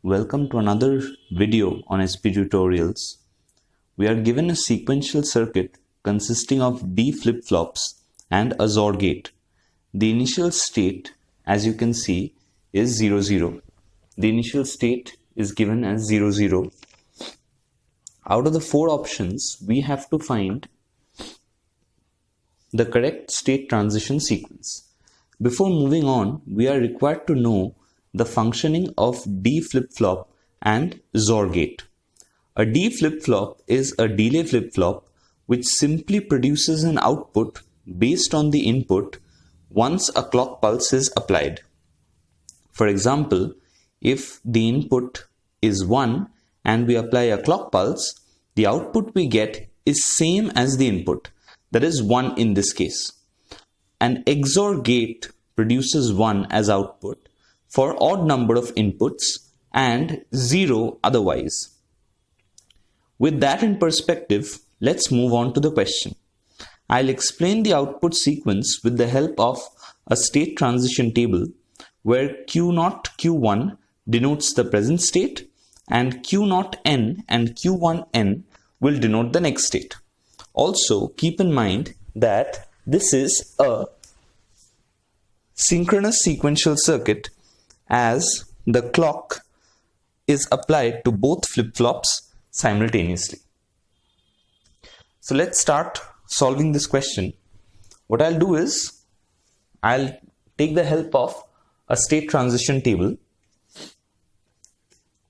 Welcome to another video on SP tutorials. We are given a sequential circuit consisting of D flip-flops and a XOR gate. The initial state, as you can see, is 0, 0. The initial state is given as 0, 0. Out of the four options, we have to find the correct state transition sequence. Before moving on, we are required to know the functioning of D flip-flop and XOR gate. A D flip-flop is a delay flip-flop which simply produces an output based on the input once a clock pulse is applied. For example, if the input is 1 and we apply a clock pulse, the output we get is same as the input, that is 1 in this case. An XOR gate produces 1 as output for odd number of inputs and 0 otherwise. With that in perspective, let's move on to the question. I'll explain the output sequence with the help of a state transition table where Q0, Q1 denotes the present state and Q0N and Q1N will denote the next state. Also, keep in mind that this is a synchronous sequential circuit as the clock is applied to both flip-flops simultaneously. So let's start solving this question. What I'll do is I'll take the help of a state transition table.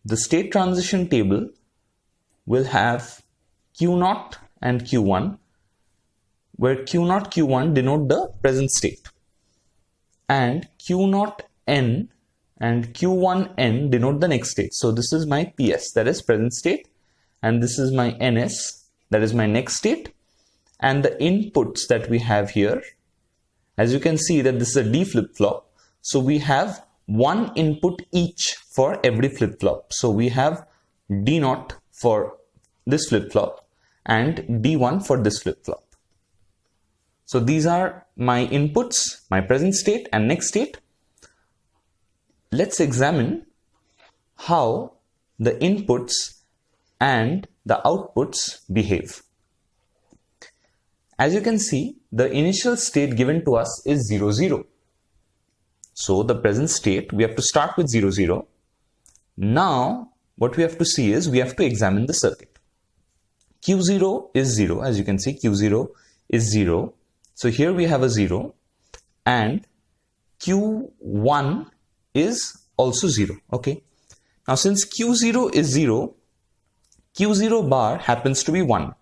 The state transition table will have Q0 and Q1, where Q0, Q1 denote the present state, and Q0N and Q1N denote the next state. So this is my PS, that is present state, and this is my NS, that is my next state, and the inputs that we have here, as you can see that this is a D flip-flop, so we have one input each for every flip-flop. So we have D0 for this flip-flop and D1 for this flip-flop. So these are my inputs, my present state and next state. Let's examine how the inputs and the outputs behave. As you can see, the initial state given to us is 0, 0. So the present state, we have to start with 0, 0. Now, what we have to see is we have to examine the circuit. Q0 is 0. As you can see, Q0 is 0. So here we have a 0 and Q1 is also 0. Okay. Now since Q0 is 0, Q0 bar happens to be 1.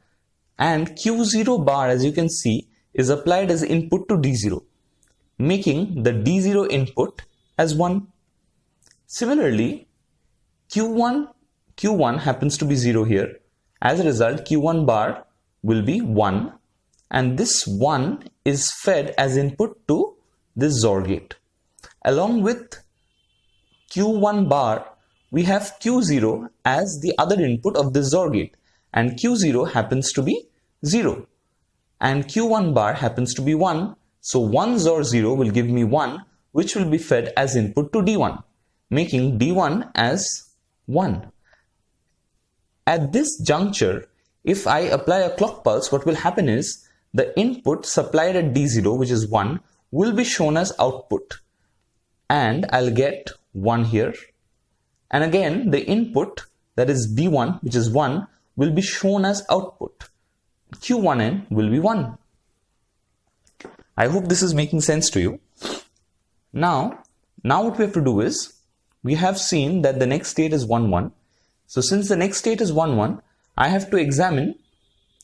And Q0 bar, as you can see, is applied as input to D0, making the D0 input as 1. Similarly, Q1 happens to be 0 here. As a result, Q1 bar will be 1. And this 1 is fed as input to this XOR gate. Along with Q1 bar, we have Q0 as the other input of this XOR gate. And Q0 happens to be 0. And Q1 bar happens to be 1. So 1 XOR 0 will give me 1, which will be fed as input to D1, making D1 as 1. At this juncture, if I apply a clock pulse, what will happen is the input supplied at D0, which is 1, will be shown as output. And I'll get 1 here. And again, the input, that is D1, which is 1, will be shown as output. Q1N will be 1. I hope this is making sense to you. Now what we have to do is, we have seen that the next state is 1, 1. So since the next state is 1, 1, I have to examine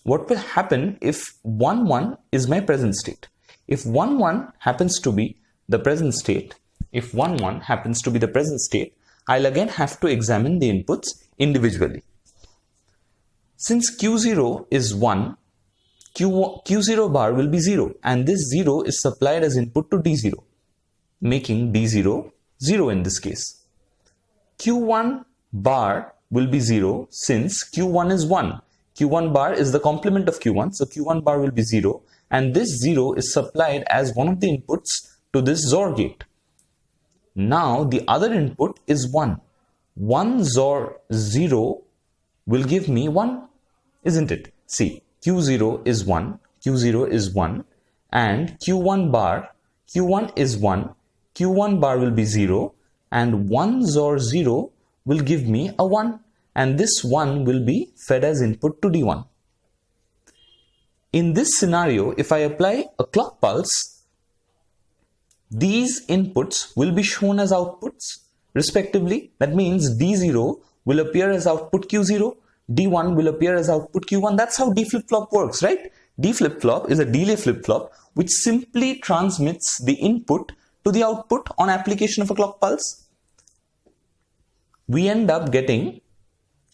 what will happen if 1, 1 is my present state. If 1, 1 happens to be the present state, I'll again have to examine the inputs individually. Since Q0 is 1, Q0 bar will be 0, and this 0 is supplied as input to D0, making D0 0 in this case. Q1 bar will be 0 since Q1 is 1. Q1 bar is the complement of Q1, so Q1 bar will be 0, and this 0 is supplied as one of the inputs to this XOR gate. Now the other input is 1. 1 XOR 0 will give me 1, isn't it? See, Q0 is 1, Q0 is 1, and Q1 bar, Q1 is 1, Q1 bar will be 0, and 1 XOR 0 will give me a 1, and this 1 will be fed as input to D1. In this scenario, if I apply a clock pulse, these inputs will be shown as outputs respectively. That means D0 will appear as output Q0, D1 will appear as output Q1. That's how D flip-flop works, right? D flip-flop is a delay flip-flop which simply transmits the input to the output on application of a clock pulse. We end up getting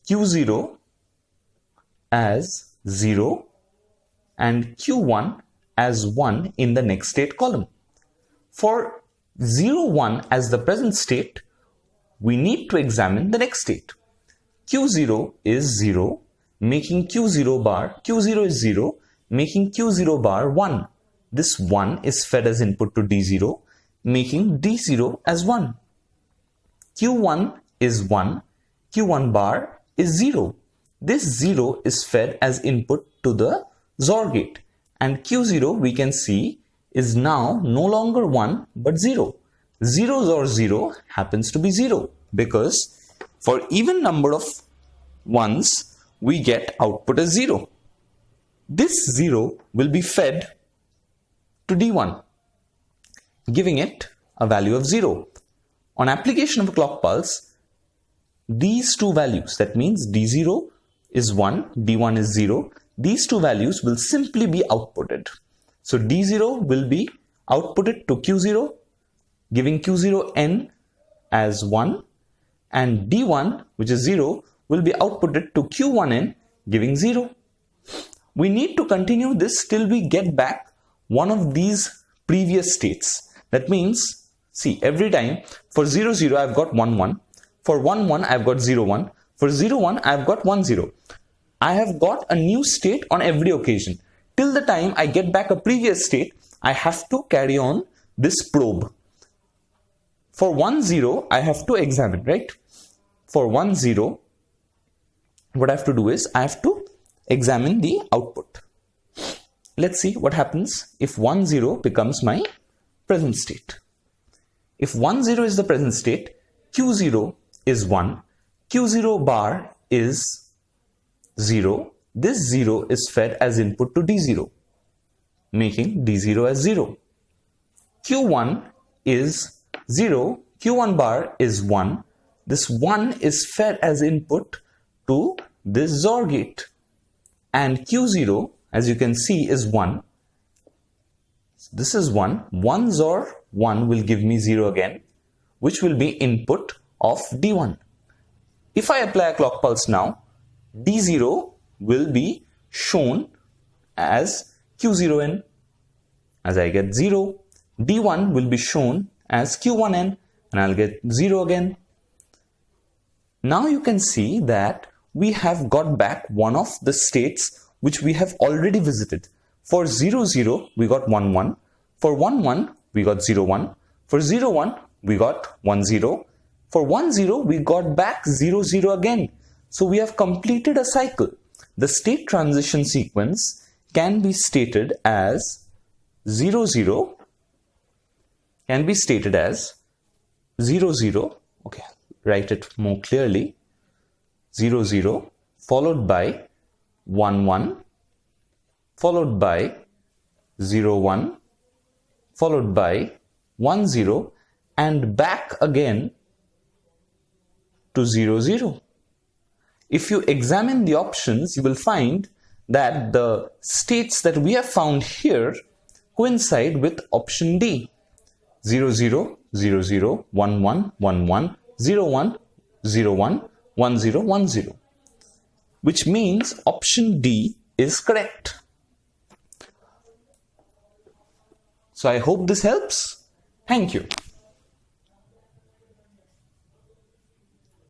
Q0 as 0 and Q1 as 1 in the next state column. For 0, 1 as the present state, we need to examine the next state. Q0 is 0, making Q0 bar, Q0 is 0, making Q0 bar 1. This 1 is fed as input to D0, making D0 as 1. Q1 is 1, Q1 bar is 0. This 0 is fed as input to the XOR gate, and Q0 we can see is now no longer 1 but 0. 0 XOR 0 happens to be 0 because for even number of ones we get output as 0. This 0 will be fed to D1, giving it a value of 0. On application of a clock pulse, these two values, that means D0 is 1, D1 is 0, these two values will simply be outputted. So D0 will be outputted to Q0, giving Q0n as 1, and D1, which is 0, will be outputted to Q1n, giving 0. We need to continue this till we get back one of these previous states. That means, see, every time for 0, 0, I've got 1, 1. For 1, 1, I've got 0, 1. For 0, 1, I've got 1, 0. I have got a new state on every occasion. Till the time I get back a previous state, I have to carry on this probe. For 1, 0, I have to examine, right? For 1, 0, what I have to do is I have to examine the output. Let's see what happens if 1, 0 becomes my present state. If 1, 0 is the present state, Q0 is 1, Q0 bar is 0. This 0 is fed as input to D0, making D0 as 0. Q1 is 0, Q1 bar is 1. This 1 is fed as input to this XOR gate. And Q0, as you can see, is 1. This is 1. 1 XOR 1 will give me 0 again, which will be input of D1. If I apply a clock pulse now, D0 will be shown as Q0n. As I get 0, D1 will be shown as Q1n, and I'll get 0 again. Now you can see that we have got back one of the states which we have already visited. For 0, 0, we got 1, 1. For 1, 1, we got 0, 1. For 0, 1, we got 1, 0. For 1, 0, we got back 0, 0 again. So we have completed a cycle. The state transition sequence can be stated as 0, 0, can be stated as 0, 0, okay, write it more clearly, 0, 0, followed by 1, 1, followed by 0, 1, followed by 1, 0, and back again to 0, 0. If you examine the options, you will find that the states that we have found here coincide with option D. 0, 0, 0, 0, 1, 1, 1, 1, 0, 1, 0, 1, 1, 0, 1, 0. Which means option D is correct. So I hope this helps. Thank you.